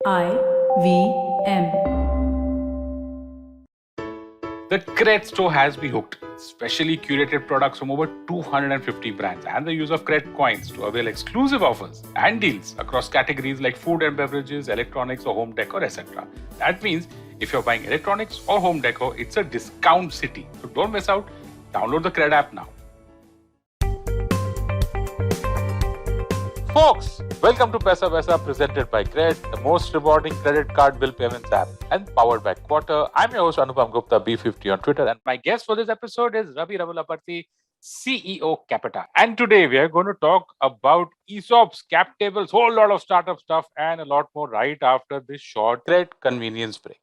IVM. The CRED store has me hooked. Specially curated products from over 250 brands and the use of CRED coins to avail exclusive offers and deals across categories like food and beverages, electronics or home decor, etc. That means if you're buying electronics or home decor, it's a discount city. So don't miss out. Download the CRED app now. Folks, welcome to Paisa Vaisa presented by CRED, the most rewarding credit card bill payments app and powered by Quartr. I'm your host Anupam Gupta, B50 on Twitter, and my guest for this episode is Ravi Ravulaparthi, CEO Qapita. And today we are going to talk about ESOPs, cap tables, whole lot of startup stuff and a lot more right after this short CRED convenience break.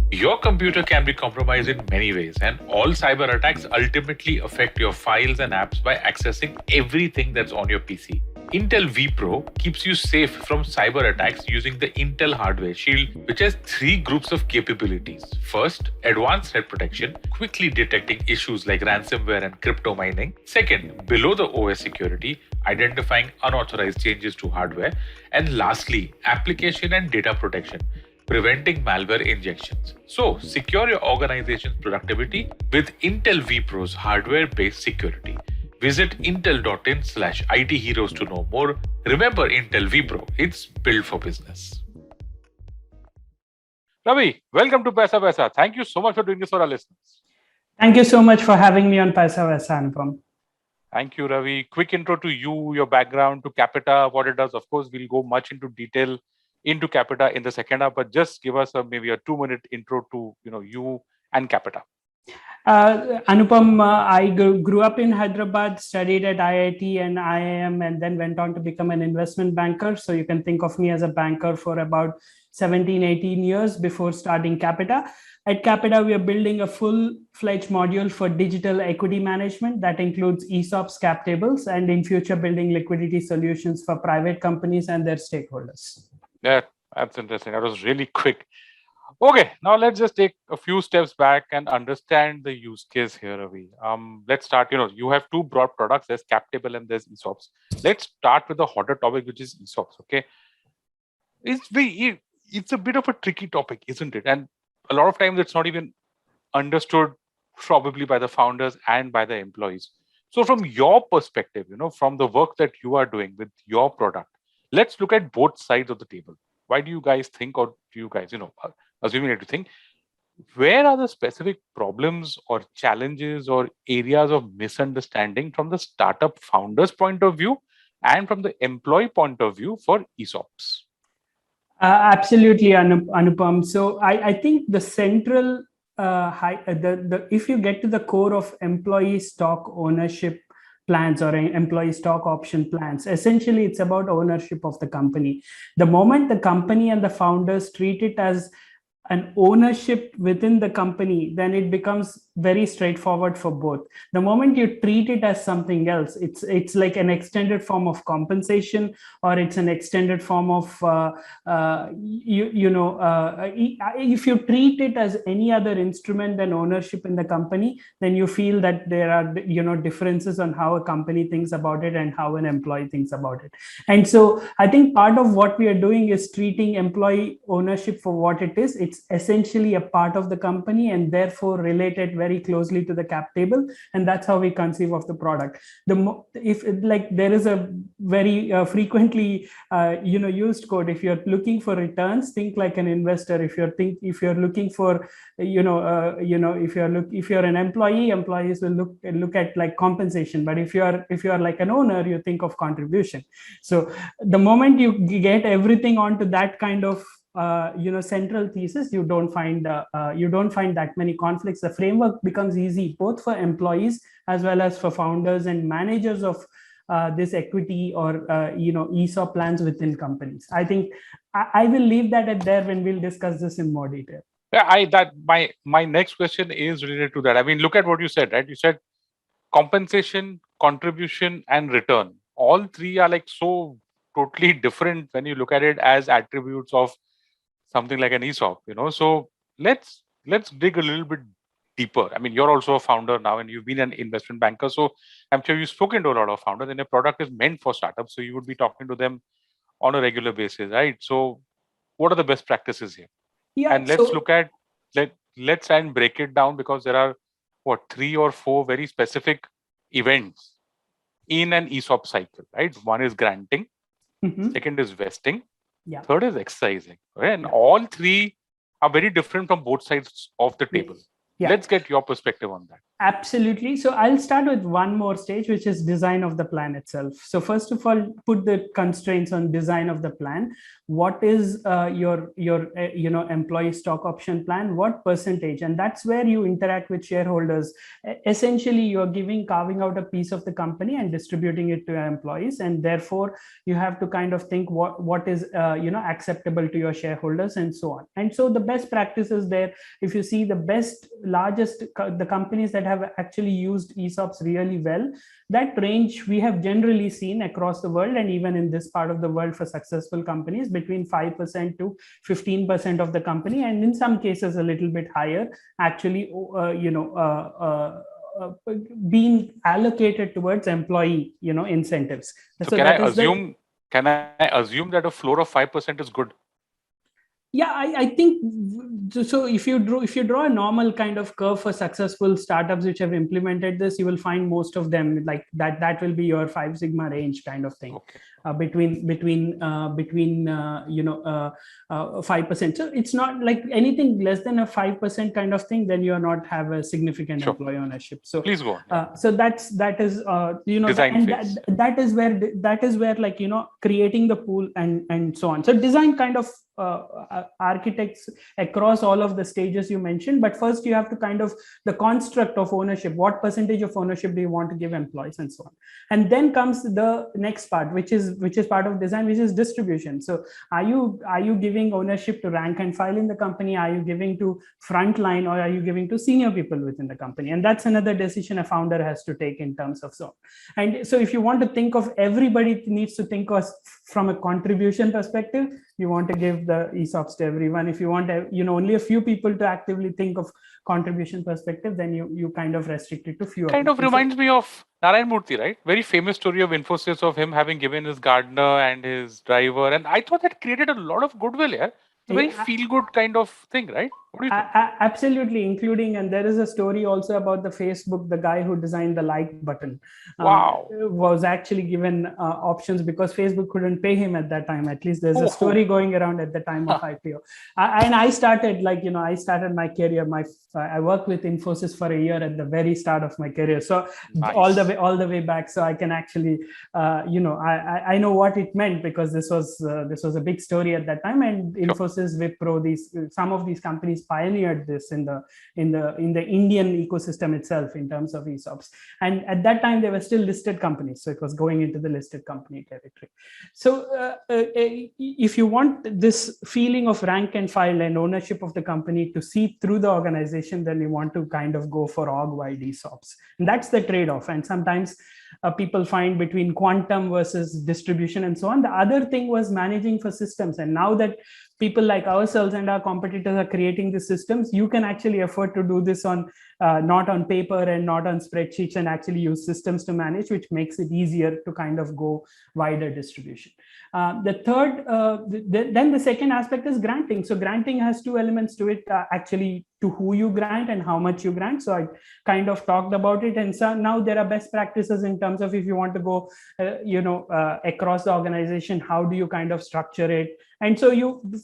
Your computer can be compromised in many ways, and all cyber attacks ultimately affect your files and apps by accessing everything that's on your PC. Intel vPro keeps you safe from cyber attacks using the Intel Hardware Shield, which has 3 groups of capabilities. First, advanced threat protection, quickly detecting issues like ransomware and crypto mining. Second, below the OS security, identifying unauthorized changes to hardware. And lastly, application and data protection, preventing malware injections. So, secure your organization's productivity with Intel vPro's hardware-based security. Visit intel.in/IT heroes to know more. Remember Intel vPro, it's built for business. Ravi, welcome to Paisa Vaisa. Thank you so much for doing this for our listeners. Thank you so much for having me on Paisa Vaisa, Anupam. Thank you, Ravi. Quick intro to you, your background, to Qapita, what it does. Of course, we'll go much into detail into Qapita in the second half, but just give us maybe a 2-minute intro to you and Qapita. Anupam, I grew up in Hyderabad, studied at IIT and IIM, and then went on to become an investment banker. So you can think of me as a banker for about 17, 18 years before starting Qapita. At Qapita, we are building a full-fledged module for digital equity management that includes ESOPs, cap tables, and in future building liquidity solutions for private companies and their stakeholders. Yeah, that's interesting. That was really quick. Okay, now let's just take a few steps back and understand the use case here, Ravi. Let's start. You have 2 broad products. There's cap table and there's ESOPs. Let's start with the hotter topic, which is ESOPs. Okay, it's a bit of a tricky topic, isn't it? And a lot of times it's not even understood probably by the founders and by the employees. So from your perspective, from the work that you are doing with your product, let's look at both sides of the table. Why do you guys think, or do you guys, assuming that you think, where are the specific problems or challenges or areas of misunderstanding from the startup founder's point of view and from the employee point of view for ESOPs? Absolutely, Anupam. So I think the central, if you get to the core of employee stock ownership plans or employee stock option plans, essentially it's about ownership of the company. The moment the company and the founders treat it as an ownership within the company, then it becomes very straightforward for both. The moment you treat it as something else, it's like an extended form of compensation, or it's an extended form of if you treat it as any other instrument than ownership in the company, then you feel that there are differences on how a company thinks about it and how an employee thinks about it. And so I think part of what we are doing is treating employee ownership for what it is. It's essentially a part of the company and therefore related very closely to the cap table, and that's how we conceive of the product. There is a very frequently used quote: if you're looking for returns, think like an investor. If you're looking for if you're an employee, employees will look at like compensation, but if you're like an owner, you think of contribution. So the moment you get everything onto that kind of central thesis, you don't find that many conflicts. The framework becomes easy both for employees as well as for founders and managers of this equity or ESOP plans within companies. I think I will leave that at there when we'll discuss this in more detail. Yeah, my next question is related to that. I mean, look at what you said, right? You said compensation, contribution, and return. All 3 are like so totally different when you look at it as attributes of something like an ESOP, So let's dig a little bit deeper. I mean, you're also a founder now and you've been an investment banker. So I'm sure you've spoken to a lot of founders, and a product is meant for startups. So you would be talking to them on a regular basis, right? So what are the best practices here? Yeah, and let's look at let's try and break it down, because there are 3 or 4 very specific events in an ESOP cycle, right? One is granting, second is vesting, third is exercising, right? And all three are very different from both sides of the table. Let's get your perspective on that. Absolutely. So I'll start with one more stage, which is design of the plan itself. So first of all, put the constraints on design of the plan. What is your employee stock option plan? What percentage? And that's where you interact with shareholders. Essentially, you're carving out a piece of the company and distributing it to your employees, and therefore you have to kind of think what is acceptable to your shareholders and so on. And so the best practices there, if you see the companies that have actually used ESOPs really well, that range we have generally seen across the world, and even in this part of the world for successful companies, between 5% to 15% of the company, and in some cases a little bit higher, actually being allocated towards employee incentives. So can I assume that a floor of 5% is good? Yeah, I think so. If you draw a normal kind of curve for successful startups which have implemented this, you will find most of them like that will be your 5 sigma range kind of thing. Okay. Between 5%. So it's not like anything less than a 5% kind of thing, then you are not have a significant employee ownership. So please go on. So that is design phase. That is where like creating the pool and so on. So design kind of architects across all of the stages you mentioned, but first you have to kind of the construct of ownership, what percentage of ownership do you want to give employees and so on. And then comes the next part, which is part of design, which is distribution. So are you giving ownership to rank and file in the company? Are you giving to frontline, or are you giving to senior people within the company? And that's another decision a founder has to take in terms of so. And so if you want to think of, everybody needs to think of from a contribution perspective. You want to give the ESOPs to everyone. If you want only a few people to actively think of contribution perspective, then you kind of restrict it to fewer. Kind of reminds me of Narayan Murthy, right? Very famous story of Infosys, of him having given his gardener and his driver, and I thought that created a lot of goodwill here. It's a very feel-good kind of thing, right? What do you think? Absolutely, including, and there is a story also about the Facebook, the guy who designed the like button. Wow. Was actually given options because Facebook couldn't pay him at that time. At least there's a story going around at the time of IPO. And I started I started my career. I worked with Infosys for a year at the very start of my career. So nice. all the way back. So I can actually, I know what it meant, because this was a big story at that time. And Infosys, Wipro, some of these companies pioneered this in the Indian ecosystem itself in terms of ESOPs. And at that time, they were still listed companies. So it was going into the listed company territory. So if you want this feeling of rank and file and ownership of the company to seep through the organization, then you want to kind of go for org-wide ESOPs. And that's the trade-off. And sometimes people find between quantum versus distribution and so on. The other thing was managing for systems. And now that people like ourselves and our competitors are creating the systems, you can actually afford to do this on not on paper and not on spreadsheets, and actually use systems to manage, which makes it easier to kind of go wider distribution. Then the second aspect is granting. So granting has 2 elements to it, actually, to who you grant and how much you grant. So I kind of talked about it. And so now there are best practices in terms of if you want to go, across the organization, how do you kind of structure it? And so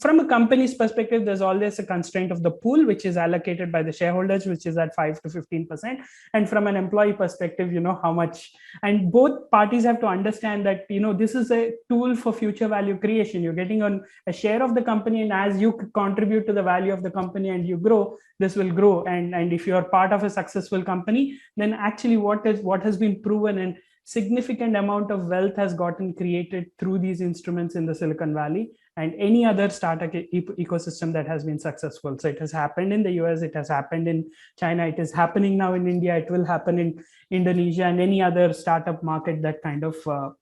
from a company's perspective, there's always a constraint of the pool, which is allocated by the shareholders, which is at 5 to 15%. And from an employee perspective, how much, and both parties have to understand that, this is a tool for future value creation. You're getting on a share of the company, and as you contribute to the value of the company and you grow, this will grow. And if you're part of a successful company, then actually what has been proven, and significant amount of wealth has gotten created through these instruments in the Silicon Valley and any other startup ecosystem that has been successful. So it has happened in the US, it has happened in China, it is happening now in India, it will happen in Indonesia and any other startup market that kind of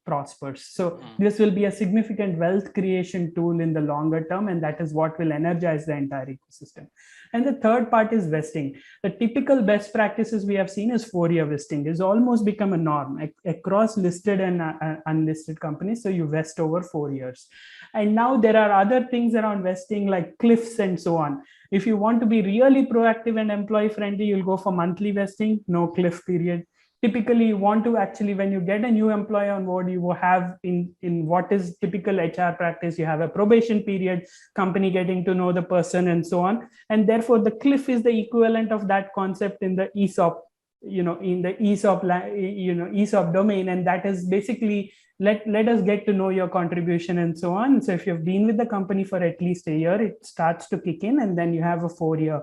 prospers. So this will be a significant wealth creation tool in the longer term, and that is what will energize the entire ecosystem. And the third part is vesting. The typical best practices we have seen is 4-year vesting. It's almost become a norm across listed and unlisted companies. So you vest over 4 years. And now there are other things around vesting like cliffs and so on. If you want to be really proactive and employee friendly, you'll go for monthly vesting, no cliff period. Typically, you want to actually, when you get a new employee on board, you will have in what is typical HR practice, you have a probation period, company getting to know the person and so on. And therefore, the cliff is the equivalent of that concept in the ESOP, in the ESOP domain. And that is basically, let us get to know your contribution and so on. So if you've been with the company for at least a year, it starts to kick in, and then you have a 4-year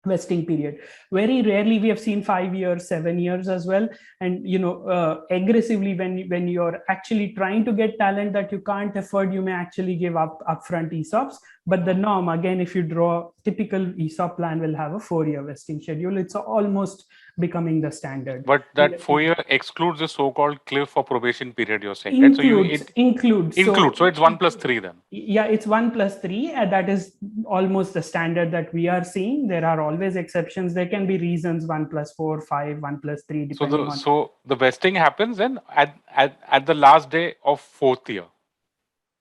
vesting period. Very rarely we have seen 5 years, 7 years as well. And aggressively, when you're actually trying to get talent that you can't afford, you may actually give up upfront ESOPs. But the norm, again, if you draw typical ESOP plan, will have a 4-year vesting schedule. It's almost becoming the standard. But that 4-year excludes the so-called cliff or probation period, you're saying, includes, right? So it's 1 plus 3 then. Yeah, it's 1 plus 3. That is almost the standard that we are seeing. There are always exceptions. There can be reasons 1 plus 4, 5, 1 plus 3, depending on. So the vesting happens then at the last day of 4th year.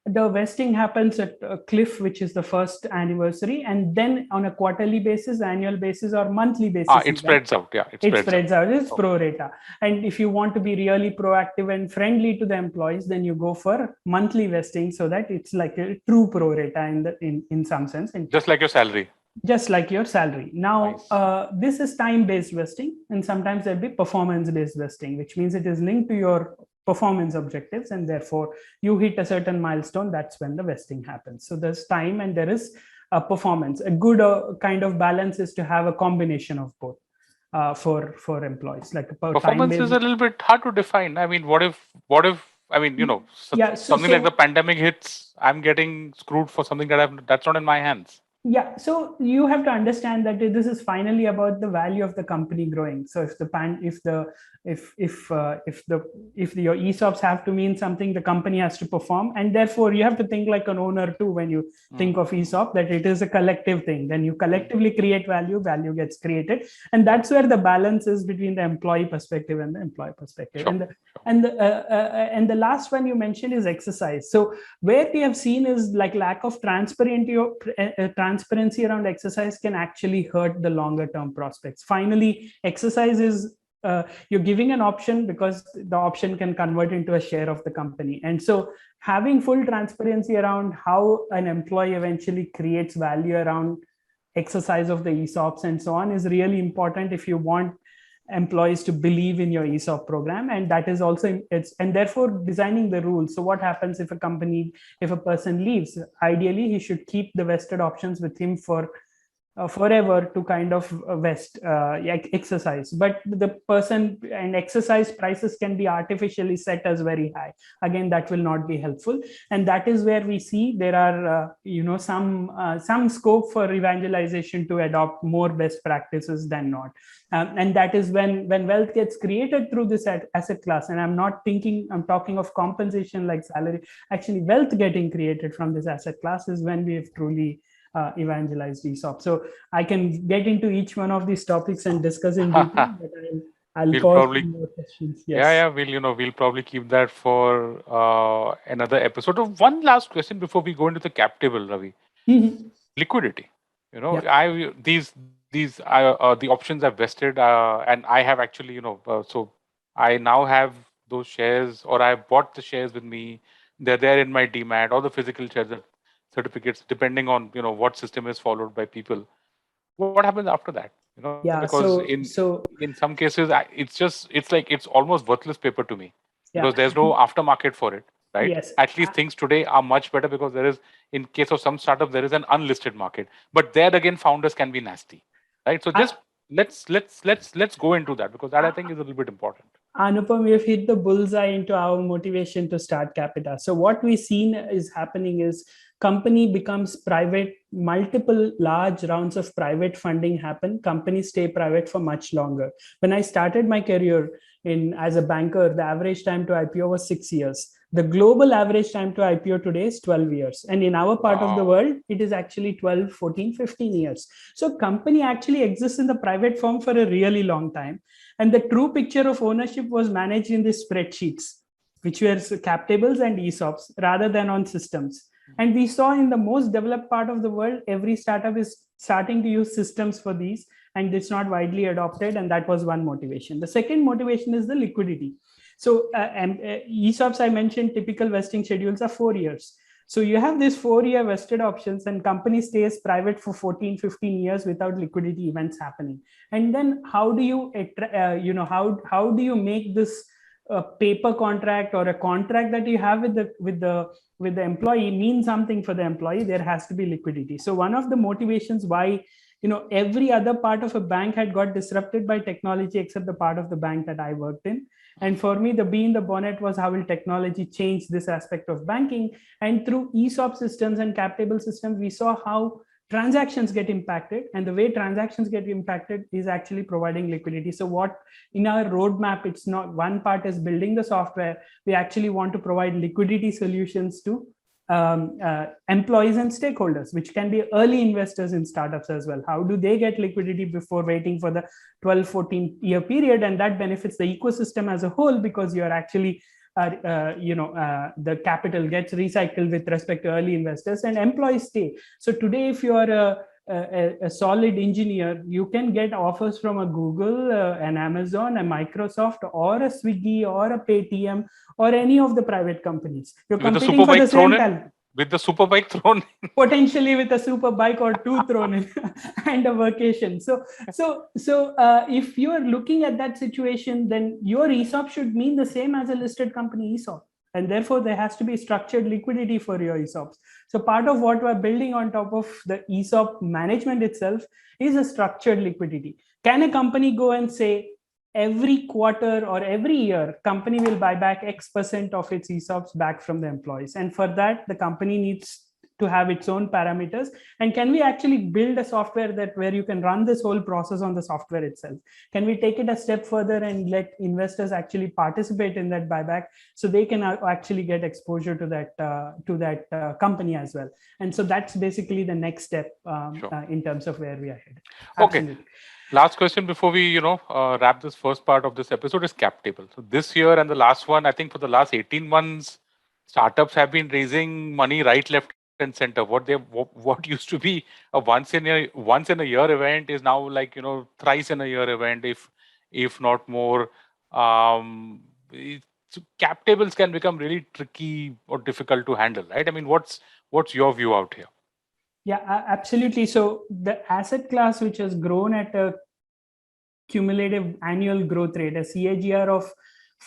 The vesting happens at a cliff, which is the first anniversary, and then on a quarterly basis, annual basis, or monthly basis. It spreads out. Yeah, it spreads out. It's pro rata. And if you want to be really proactive and friendly to the employees, then you go for monthly vesting, so that it's like a true pro rata in some sense. And just like your salary. Just like your salary. Now, nice. This is time-based vesting, and sometimes there'll be performance-based vesting, which means it is linked to your performance objectives, and therefore you hit a certain milestone. That's when the vesting happens. So there's time and there is a performance. A good kind of balance is to have a combination of both for employees. Like performance is a little bit hard to define. I mean, what if something like the pandemic hits, I'm getting screwed for something that's not in my hands. Yeah, so you have to understand that this is finally about the value of the company growing. So if your ESOPs have to mean something, the company has to perform, and therefore you have to think like an owner too when you think of ESOP, that it is a collective thing. Then you collectively create value gets created, and that's where the balance is between the employee perspective and the employee perspective. Sure. And the last one you mentioned is exercise. So where we have seen is like lack of transparency around exercise can actually hurt the longer term prospects. Finally, exercise is you're giving an option because the option can convert into a share of the company. And so having full transparency around how an employee eventually creates value around exercise of the ESOPs and so on is really important if you want employees to believe in your ESOP program. And that is also and therefore designing the rules. So what happens if a person leaves? Ideally, he should keep the vested options with him for forever to kind of vest exercise. But the person and exercise prices can be artificially set as very high. Again, that will not be helpful. And that is where we see there are some scope for evangelization to adopt more best practices than not. And that is when wealth gets created through this asset class. And I'm talking of compensation like salary. Actually, wealth getting created from this asset class is when we have truly evangelized ESOP. So I can get into each one of these topics and discuss in detail, but I'll pause for more questions. Yes. Yeah. We'll probably keep that for another episode. One last question before we go into the cap table, Ravi. Mm-hmm. Liquidity. These are the options I've vested, and I have actually, so I now have those shares, or I've bought the shares with me. They're there in my demat, or the physical shares, certificates, depending on what system is followed by people. What happens after that? Because in some cases it's almost worthless paper to me, because there's no aftermarket for it, right? Yes. At least things today are much better, because there is, in case of some startup, there is an unlisted market, but there again founders can be nasty, right? So just let's go into that, because that I think is a little bit important. Anupam, we've hit the bullseye into our motivation to start Qapita. So what we've seen is happening is company becomes private, multiple large rounds of private funding happen. Companies stay private for much longer. When I started my career as a banker, the average time to IPO was 6 years. The global average time to IPO today is 12 years. And in our part of the world, it is actually 12, 14, 15 years. So company actually exists in the private form for a really long time. And the true picture of ownership was managed in these spreadsheets, which were cap tables and ESOPs rather than on systems. And we saw in the most developed part of the world, every startup is starting to use systems for these, and it's not widely adopted. And that was one motivation. The second motivation is the liquidity. So ESOPs, I mentioned, typical vesting schedules are 4 years. So you have these 4-year vested options, and company stays private for 14, 15 years without liquidity events happening. And then how do you, how do you make this a paper contract or a contract that you have with the employee mean something for the employee? There has to be liquidity. So one of the motivations why every other part of a bank had got disrupted by technology except the part of the bank that I worked in. And for me, the bee in the bonnet was how will technology change this aspect of banking. And through ESOP systems and cap table systems, we saw how transactions get impacted, and the way transactions get impacted is actually providing liquidity. So what in our roadmap, it's not one part is building the software. We actually want to provide liquidity solutions to employees and stakeholders, which can be early investors in startups as well. How do they get liquidity before waiting for the 12-14 year period? And that benefits the ecosystem as a whole, because you're actually the capital gets recycled with respect to early investors, and employees stay. So today, if you are a solid engineer, you can get offers from a Google, an Amazon, a Microsoft, or a Swiggy, or a Paytm, or any of the private companies. You're competing for the same talent. With the super bike thrown in. Potentially with a super bike or two thrown in and a vacation. So if you are looking at that situation, then your ESOP should mean the same as a listed company ESOP. And therefore, there has to be structured liquidity for your ESOPs. So part of what we're building on top of the ESOP management itself is a structured liquidity. Can a company go and say, every quarter or every year, company will buy back X% of its ESOPs back from the employees? And for that, the company needs to have its own parameters. And can we actually build a software that where you can run this whole process on the software itself? Can we take it a step further and let investors actually participate in that buyback, so they can actually get exposure to that company as well? And so that's basically the next step in terms of where we are headed. Absolutely. Okay. Last question before we, wrap this first part of this episode is cap table. So this year and the last one, I think for the last 18 months, startups have been raising money right, left, and center. What used to be a once in a year event is now like thrice in a year event, if not more. So cap tables can become really tricky or difficult to handle, right? I mean, what's your view out here? Yeah, absolutely. So the asset class which has grown at a cumulative annual growth rate, a CAGR of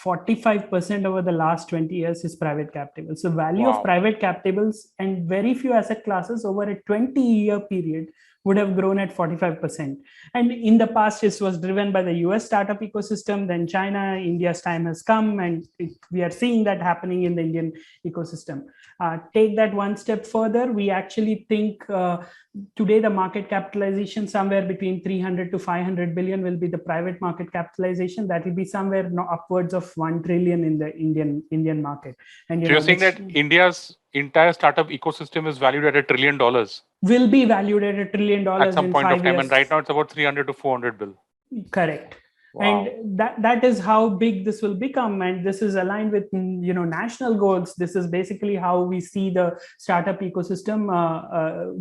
45% over the last 20 years, is private cap tables. So value of private cap tables and very few asset classes over a 20-year period would have grown at 45%. And in the past, this was driven by the US startup ecosystem, then China. India's time has come, and we are seeing that happening in the Indian ecosystem. Take that one step further, we actually think today the market capitalization somewhere between 300 to 500 billion will be the private market capitalization. That will be somewhere upwards of 1 trillion in the Indian market. And so you're saying that India's entire startup ecosystem is valued at $1 trillion? Will be valued at $1 trillion at some point of time, years. And right now it's about 300 to 400 billion. Correct. Wow. And that is how big this will become, and this is aligned with national goals. This is basically how we see the startup ecosystem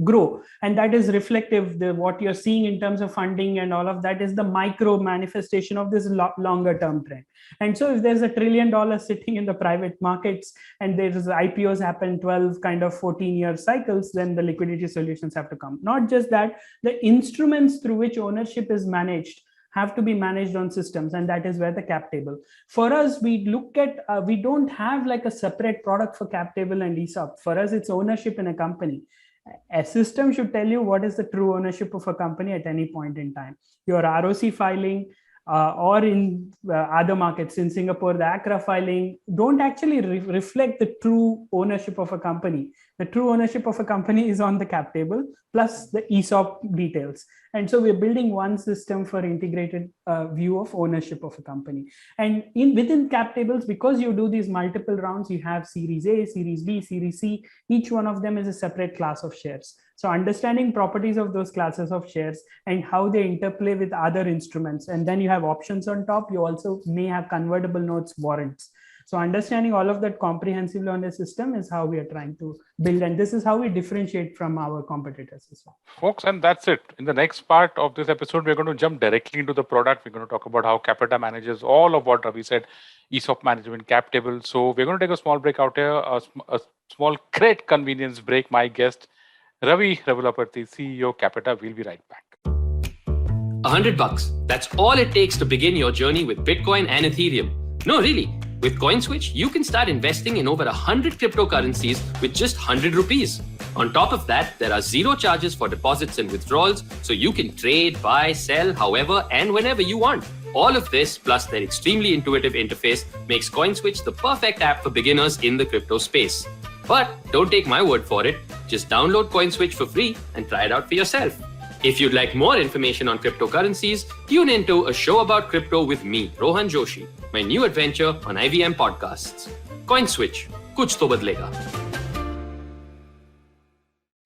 grow, and that is reflective. What you're seeing in terms of funding and all of that is the micro manifestation of this longer term trend. And so if there's $1 trillion sitting in the private markets and there's IPOs happen 12 kind of 14-year cycles, then the liquidity solutions have to come. Not just that, the instruments through which ownership is managed have to be managed on systems, and that is where the cap table. For us, we look at, we don't have like a separate product for cap table and ESOP. For us, it's ownership in a company. A system should tell you what is the true ownership of a company at any point in time. Your ROC filing, or in other markets, in Singapore, the ACRA filing don't actually reflect the true ownership of a company. The true ownership of a company is on the cap table plus the ESOP details. And so we're building one system for integrated view of ownership of a company. And within cap tables, because you do these multiple rounds, you have Series A, Series B, Series C. Each one of them is a separate class of shares. So understanding properties of those classes of shares and how they interplay with other instruments. And then you have options on top. You also may have convertible notes, warrants. So understanding all of that comprehensively on the system is how we are trying to build. And this is how we differentiate from our competitors as well. Folks, and that's it. In the next part of this episode, we're going to jump directly into the product. We're going to talk about how Qapita manages all of what Ravi said, ESOP management, cap table. So we're going to take a small break out here, a small CRED convenience break. My guest, Ravi Ravulaparthi, CEO, Qapita. We'll be right back. $100. That's all it takes to begin your journey with Bitcoin and Ethereum. No, really. With CoinSwitch, you can start investing in over 100 cryptocurrencies with just 100 rupees. On top of that, there are zero charges for deposits and withdrawals, so you can trade, buy, sell, however and whenever you want. All of this, plus their extremely intuitive interface, makes CoinSwitch the perfect app for beginners in the crypto space. But don't take my word for it. Just download CoinSwitch for free and try it out for yourself. If you'd like more information on cryptocurrencies, tune into a show about crypto with me, Rohan Joshi, my new adventure on IVM podcasts. CoinSwitch, kuch to badlega.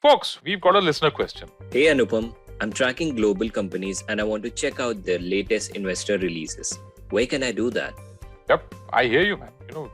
Folks, we've got a listener question. Hey Anupam, I'm tracking global companies and I want to check out their latest investor releases. Where can I do that? Yep, I hear you, man.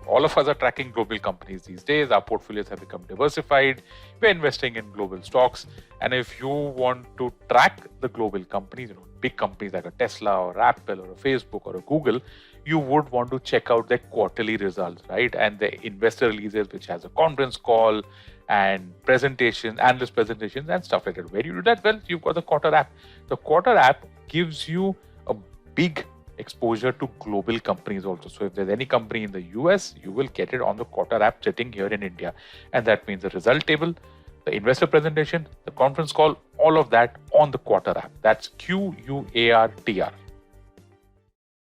All of us are tracking global companies these days. Our portfolios have become diversified. We're investing in global stocks. And if you want to track the global companies, big companies like a Tesla or Apple or a Facebook or a Google, you would want to check out their quarterly results, right? And the investor releases, which has a conference call and presentations, analyst presentations and stuff like that. Where do you do that? Well, you've got the Quartr app. The Quartr app gives you a big exposure to global companies also. So if there's any company in the US, you will get it on the Quartr app sitting here in India. And that means the result table, the investor presentation, the conference call, all of that on the Quartr app. That's QUARTR.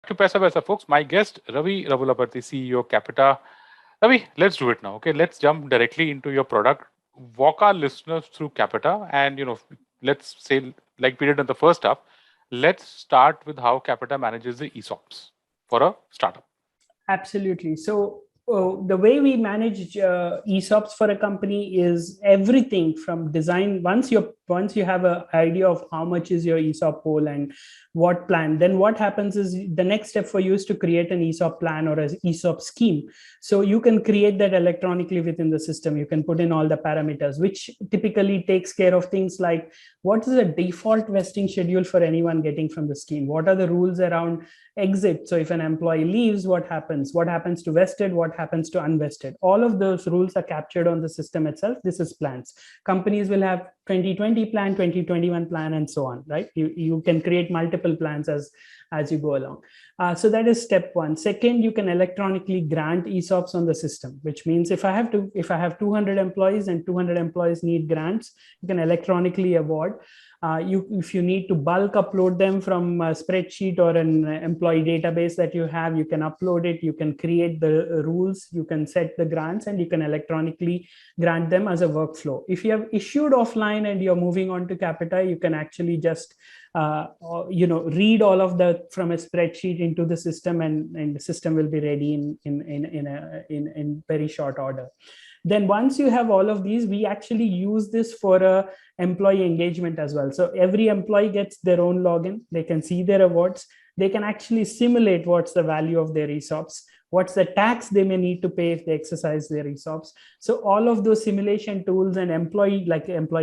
To Paisa Vaisa, folks, my guest, Ravi Ravulaparthi, CEO, Qapita. Ravi, let's do it now. Okay, let's jump directly into your product. Walk our listeners through Qapita and, let's say, like we did in the first half, let's start with how Qapita manages the ESOPs for a startup. Absolutely. So the way we manage ESOPs for a company is everything from design. Once you have an idea of how much is your ESOP pool and what plan, then what happens is the next step for you is to create an ESOP plan or an ESOP scheme. So you can create that electronically within the system. You can put in all the parameters, which typically takes care of things like what is the default vesting schedule for anyone getting from the scheme? What are the rules around exit? So if an employee leaves, what happens? What happens to vested? What happens to unvested? All of those rules are captured on the system itself. This is plans. Companies will have 2020 plan, 2021 plan, and so on, right? You can create multiple plans as you go along. So that is step one. Second, you can electronically grant ESOPs on the system, which means if I have 200 employees and 200 employees need grants, you can electronically award. If you need to bulk upload them from a spreadsheet or an employee database that you have, you can upload it, you can create the rules, you can set the grants, and you can electronically grant them as a workflow. If you have issued offline and you're moving on to Qapita, you can actually just read all of that from a spreadsheet into the system, and the system will be ready in very short order. Then once you have all of these, we actually use this for employee engagement as well. So every employee gets their own login. They can see their awards. They can actually simulate what's the value of their ESOPs, what's the tax they may need to pay if they exercise their ESOPs. So all of those simulation tools, and employee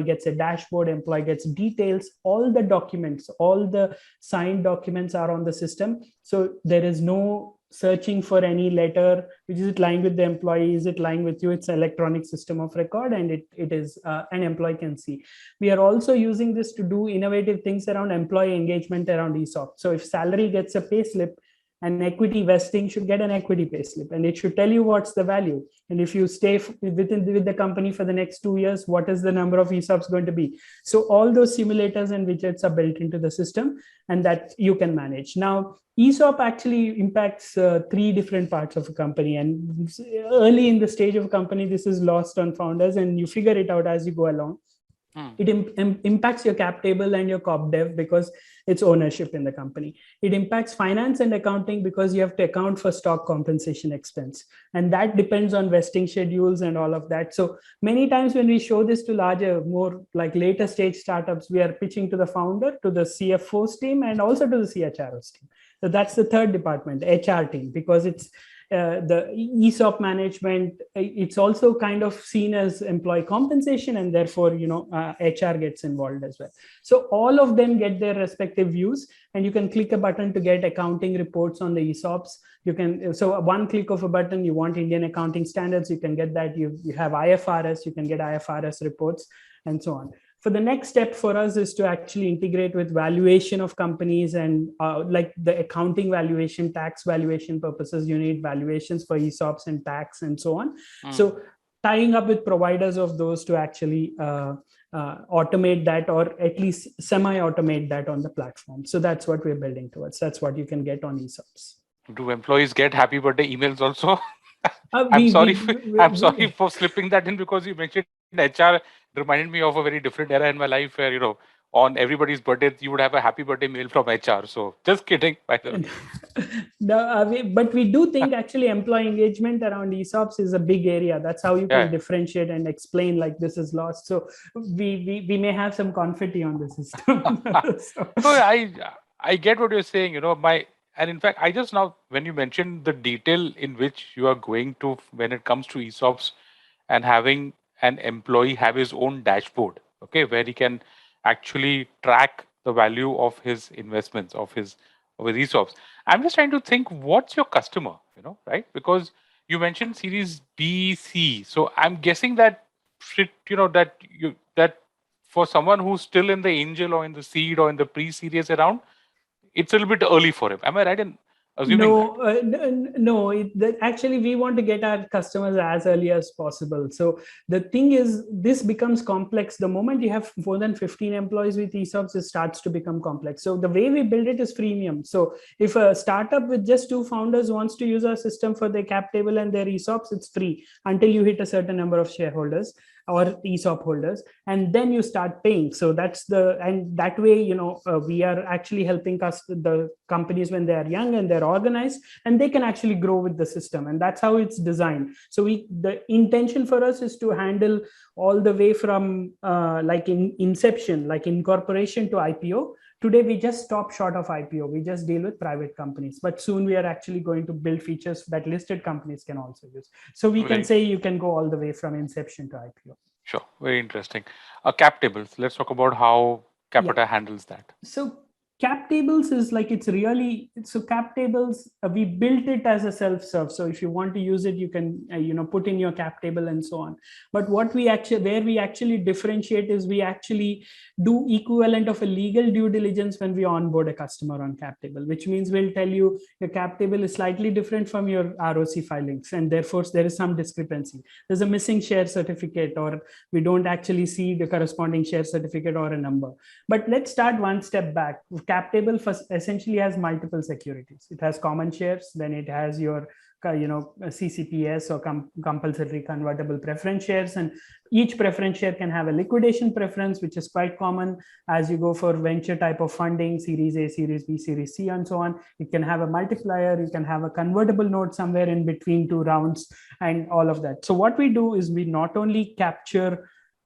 gets a dashboard, employee gets details, all the documents, all the signed documents are on the system. So there is no searching for any letter, which is it lying with the employee, is it lying with you? It's an electronic system of record, and it is an employee can see. We are also using this to do innovative things around employee engagement around ESOP. So if salary gets a pay slip, an equity vesting should get an equity pay slip, and it should tell you what's the value. And if you stay with the company for the next 2 years, what is the number of ESOPs going to be? So all those simulators and widgets are built into the system, and that you can manage. Now, ESOP actually impacts 3 different parts of a company, and early in the stage of a company, this is lost on founders, and you figure it out as you go along. It impacts your cap table and your corp dev because it's ownership in the company. It impacts finance and accounting because you have to account for stock compensation expense. And that depends on vesting schedules and all of that. So many times when we show this to larger, more like later stage startups, we are pitching to the founder, to the CFO's team, and also to the CHRO's team. So that's the third department, HR team, because the ESOP management, it's also kind of seen as employee compensation, and therefore, HR gets involved as well. So all of them get their respective views, and you can click a button to get accounting reports on the ESOPs. So one click of a button, you want Indian accounting standards, you can get that. You have IFRS, you can get IFRS reports, and so on. For the next step for us is to actually integrate with valuation of companies, and like the accounting valuation, tax valuation purposes, you need valuations for ESOPs and tax and so on. So tying up with providers of those to actually automate that, or at least semi-automate that on the platform. So that's what we're building towards. That's what you can get on ESOPs. Do employees get happy birthday emails also? I'm We- sorry. we- I'm we- sorry for slipping that in, because you mentioned HR. Reminded me of a very different era in my life where on everybody's birthday you would have a happy birthday mail from HR. So just kidding, by the way. But we do think actually employee engagement around ESOPs is a big area. That's how you can differentiate and explain like this is lost. So we may have some confetti on the system. So I get what you're saying. And in fact, I just now, when you mentioned the detail in which you are going to when it comes to ESOPs, and having an employee have his own dashboard, okay, where he can actually track the value of his investments, of his ESOPs. I'm just trying to think, what's your customer, right? Because you mentioned Series B, C. So I'm guessing that that for someone who's still in the angel or in the seed or in the pre-series around, it's a little bit early for him. Am I right in assuming that? No. Actually, we want to get our customers as early as possible. So the thing is, this becomes complex. The moment you have more than 15 employees with ESOPs, it starts to become complex. So the way we build it is freemium. So if a startup with just 2 founders wants to use our system for their cap table and their ESOPs, it's free until you hit a certain number of shareholders or ESOP holders, and then you start paying. So and that way, we are actually helping the companies when they are young and they're organized, and they can actually grow with the system. And that's how it's designed. So the intention for us is to handle all the way from like in inception, like incorporation to IPO. Today, we just stop short of IPO. We just deal with private companies. But soon we are actually going to build features that listed companies can also use. So we can say you can go all the way from inception to IPO. Sure. Very interesting. Cap tables. Let's talk about how Qapita handles that. So cap tables is like, cap tables, we built it as a self-serve. So if you want to use it, you can, put in your cap table and so on. But where we actually differentiate is we actually do equivalent of a legal due diligence when we onboard a customer on cap table, which means we'll tell you your cap table is slightly different from your ROC filings. And therefore there is some discrepancy. There's a missing share certificate, or we don't actually see the corresponding share certificate or a number. But let's start one step back. Cap table essentially has multiple securities. It has common shares, then it has your CCPS or compulsory convertible preference shares, and each preference share can have a liquidation preference, which is quite common as you go for venture type of funding, Series A, Series B, Series C, and so on. It can have a multiplier, you can have a convertible note somewhere in between 2 rounds, and all of that. So what we do is we not only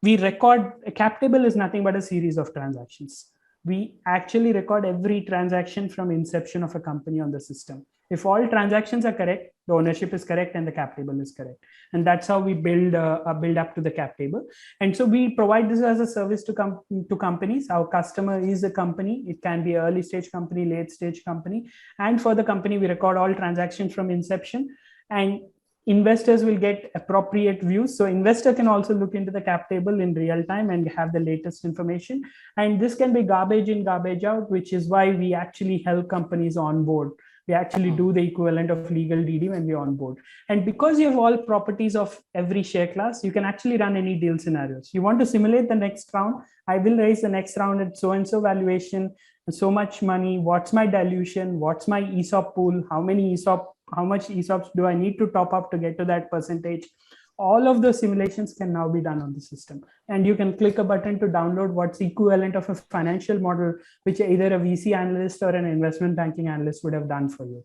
we record. A cap table is nothing but a series of transactions. We actually record every transaction from inception of a company on the system. If all transactions are correct, the ownership is correct, and the cap table is correct. And that's how we build up to the cap table. And so we provide this as a service to companies. Our customer is a company. It can be an early stage company, late stage company. And for the company, we record all transactions from inception, and investors will get appropriate views. So investor can also look into the cap table in real time and have the latest information. And this can be garbage in, garbage out, which is why we actually help companies on board. We actually do the equivalent of legal DD when we onboard. And because you have all properties of every share class, you can actually run any deal scenarios. You want to simulate the next round. I will raise the next round at so-and-so valuation, so much money. What's my dilution? What's my ESOP pool? How much ESOPs do I need to top up to get to that percentage? All of the simulations can now be done on the system. And you can click a button to download what's equivalent of a financial model, which either a VC analyst or an investment banking analyst would have done for you.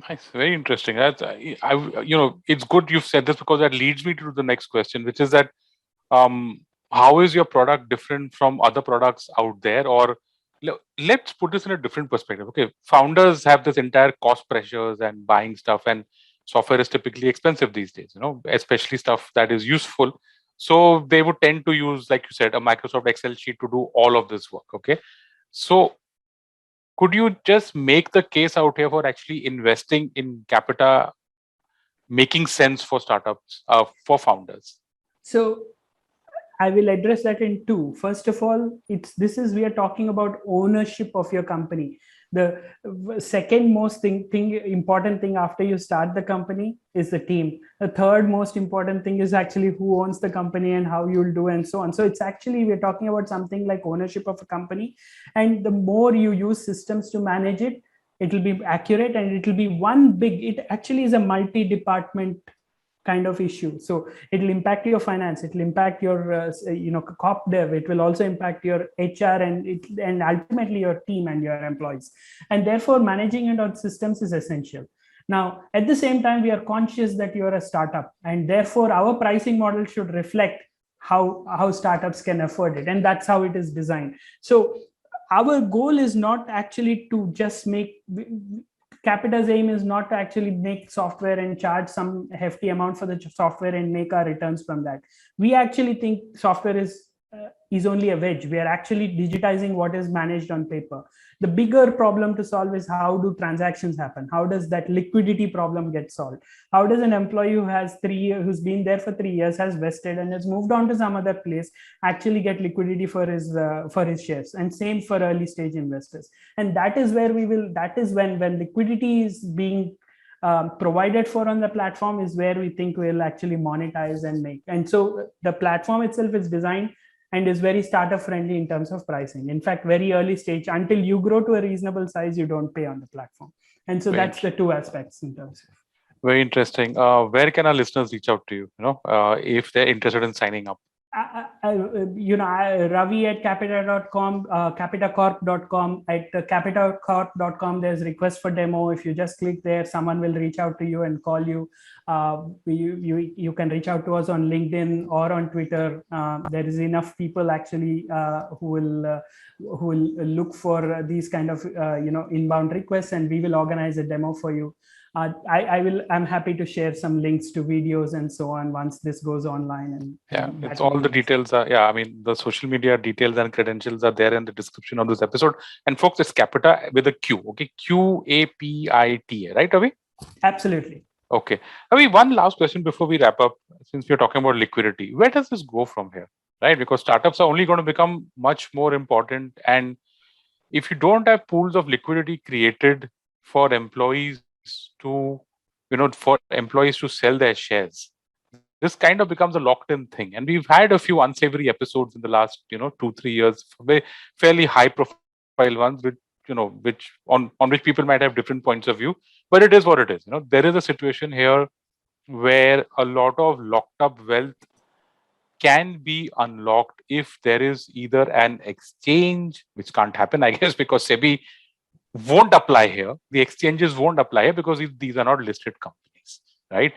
Nice. Very interesting. It's good you've said this, because that leads me to the next question, which is that how is your product different from other products out there? Or let's put this in a different perspective. Okay, founders have this entire cost pressures and buying stuff, and software is typically expensive these days, especially stuff that is useful. So they would tend to use, like you said, a Microsoft Excel sheet to do all of this work. Okay. So could you just make the case out here for actually investing in Qapita making sense for startups, for founders? So I will address that in two. First of all, we are talking about ownership of your company. The second most important thing after you start the company is the team. The third most important thing is actually who owns the company and how you'll do and so on. So it's actually, we're talking about something like ownership of a company. And the more you use systems to manage it, it will be accurate, and it will be it actually is a multi-department kind of issue. So it will impact your finance, it will impact your corp dev, it will also impact your HR, and ultimately your team and your employees. And therefore managing it on systems is essential. Now, at the same time, we are conscious that you are a startup, and therefore our pricing model should reflect how startups can afford it, and that's how it is designed. So our goal is not actually to just make Qapita's aim is not to actually make software and charge some hefty amount for the software and make our returns from that. We actually think software is only a wedge. We are actually digitizing what is managed on paper. The bigger problem to solve is how do transactions happen? How does that liquidity problem get solved? How does an employee who's been there for 3 years, has vested and has moved on to some other place, actually get liquidity for his shares? And same for early stage investors. And that is where that is when liquidity is being provided for on the platform, is where we think we'll actually monetize and make. And so the platform itself is designed and is very startup friendly in terms of pricing. In fact, very early stage, until you grow to a reasonable size, you don't pay on the platform. And so that's the two aspects in terms of. Very interesting. Where can our listeners reach out to you, if they're interested in signing up? Ravi at Qapita.com, Qapitacorp.com. At Qapitacorp.com, there's request for demo. If you just click there, someone will reach out to you and call you. You can reach out to us on LinkedIn or on Twitter. There is enough people actually who will look for these kind of inbound requests, and we will organize a demo for you. I'm happy to share some links to videos and so on once this goes online. And it's all the details are, the social media details and credentials are there in the description of this episode. And folks, it's Qapita with a Q, okay? Qapita, right, Ravi? Absolutely. Okay. Ravi, one last question before we wrap up, since we're talking about liquidity. Where does this go from here, right? Because startups are only going to become much more important. And if you don't have pools of liquidity created for employees to sell their shares, this kind of becomes a locked-in thing. And we've had a few unsavory episodes in the last 2-3 years, fairly high-profile ones, which on which people might have different points of view. But it is what it is. There is a situation here where a lot of locked-up wealth can be unlocked if there is either an exchange, which can't happen, I guess, because SEBI won't apply here. The exchanges won't apply here because these are not listed companies, right?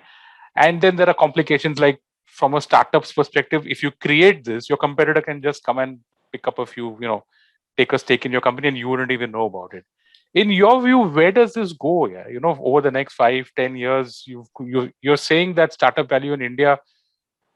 And then there are complications, like from a startup's perspective, if you create this, your competitor can just come and pick up a few, take a stake in your company, and you wouldn't even know about it. In your view, where does this go? Over the next 5-10 years, you're saying that startup value in India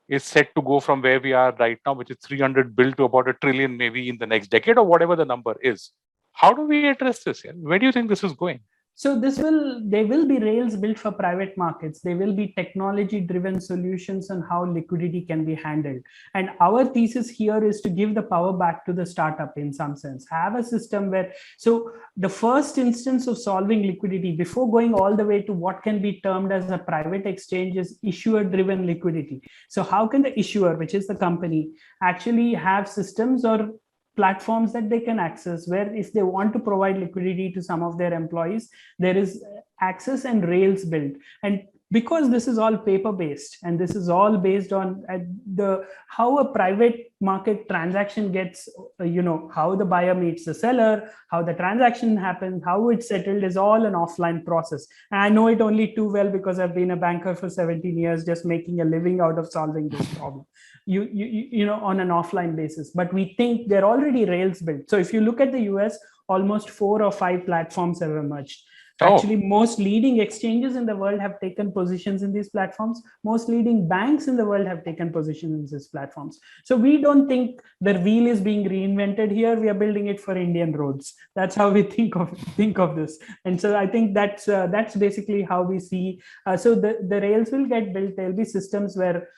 is set to go from where we are right now, which is 300 billion, to about $1 trillion maybe in the next decade, or whatever the number is. How do we address this? Where do you think this is going? So there will be rails built for private markets. There will be technology-driven solutions on how liquidity can be handled. And our thesis here is to give the power back to the startup in some sense. Have a system where, so the first instance of solving liquidity before going all the way to what can be termed as a private exchange is issuer-driven liquidity. So how can the issuer, which is the company, actually have systems or platforms that they can access where if they want to provide liquidity to some of their employees, there is access and rails built. And because this is all paper based and this is all based on how a private market transaction gets, how the buyer meets the seller, how the transaction happens, how it's settled is all an offline process. And I know it only too well because I've been a banker for 17 years, just making a living out of solving this problem. On an offline basis, but we think they're already rails built. So if you look at the US, almost 4 or 5 platforms have emerged. Actually, most leading exchanges in the world have taken positions in these platforms. Most leading banks in the world have taken positions in these platforms. So we don't think the wheel is being reinvented here. We are building it for Indian roads. That's how we think of this. And so I think that's basically how we see. So the rails will get built. There'll be systems where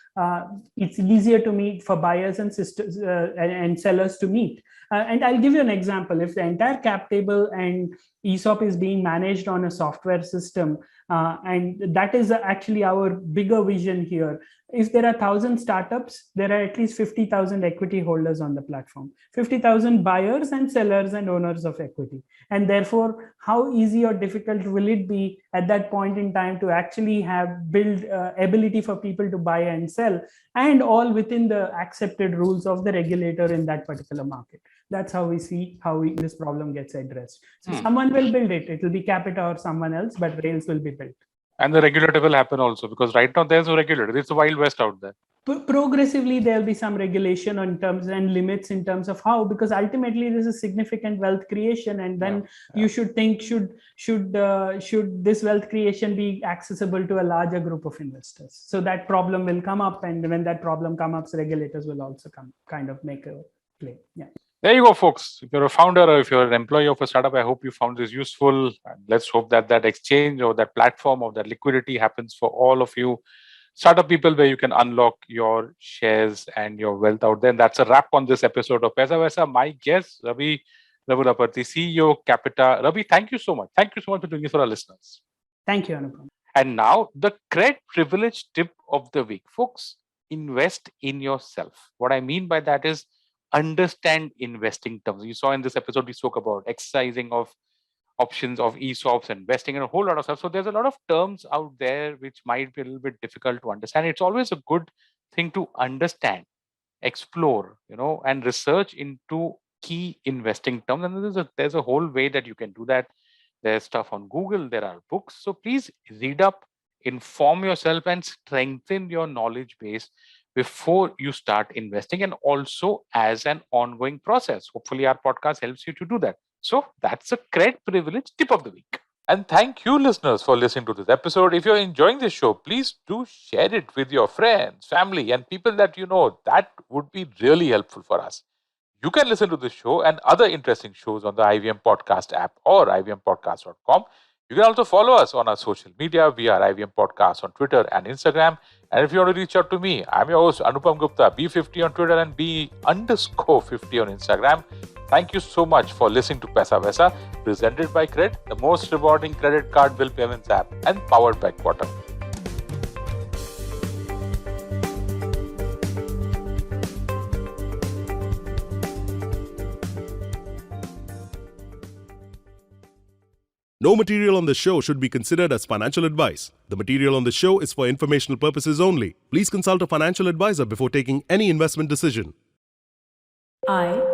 it's easier to meet for buyers and systems and sellers to meet. And I'll give you an example. If the entire cap table and ESOP is being managed on a software system, and that is actually our bigger vision here. If there are 1,000 startups, there are at least 50,000 equity holders on the platform, 50,000 buyers and sellers and owners of equity. And therefore, how easy or difficult will it be at that point in time to actually build ability for people to buy and sell, and all within the accepted rules of the regulator in that particular market? That's how we see this problem gets addressed. So someone will build it. It will be Qapita or someone else, but rails will be built. And the regulator will happen also, because right now there's no regulator. It's a wild west out there. Progressively, there'll be some regulation on terms and limits in terms of how, because ultimately this is significant wealth creation, and then you should think, should this wealth creation be accessible to a larger group of investors? So that problem will come up, and when that problem comes up, regulators will also kind of make a play. Yeah. There you go, folks. If you're a founder or if you're an employee of a startup, I hope you found this useful. And let's hope that exchange or that platform or that liquidity happens for all of you startup people, where you can unlock your shares and your wealth out there. And that's a wrap on this episode of Paisa Vaisa. My guest, Ravi Ravulaparthi, CEO, Qapita. Ravi, thank you so much. Thank you so much for doing this for our listeners. Thank you, Anupam. And now the CRED privilege tip of the week. Folks, invest in yourself. What I mean by that is understand investing terms. You saw in this episode, we spoke about exercising of options of ESOPs, investing, and a whole lot of stuff. So there's a lot of terms out there which might be a little bit difficult to understand. It's always a good thing to understand, explore, and research into key investing terms. And there's a whole way that you can do that. There's stuff on Google, there are books. So please read up, inform yourself, and strengthen your knowledge base before you start investing, and also as an ongoing process. Hopefully our podcast helps you to do that. So that's a CRED privilege tip of the week. And thank you, listeners, for listening to this episode. If you're enjoying this show, please do share it with your friends, family, and people that you know. That would be really helpful for us. You can listen to this show and other interesting shows on the IVM Podcast app or ivmpodcast.com. You can also follow us on our social media. We are IVM Podcast on Twitter and Instagram. And if you want to reach out to me, I'm your host, Anupam Gupta, B50 on Twitter and B_50 on Instagram. Thank you so much for listening to Paisa Vaisa, presented by CRED, the most rewarding credit card bill payments app, and powered by Quartr. No material on the show should be considered as financial advice. The material on the show is for informational purposes only. Please consult a financial advisor before taking any investment decision. IVM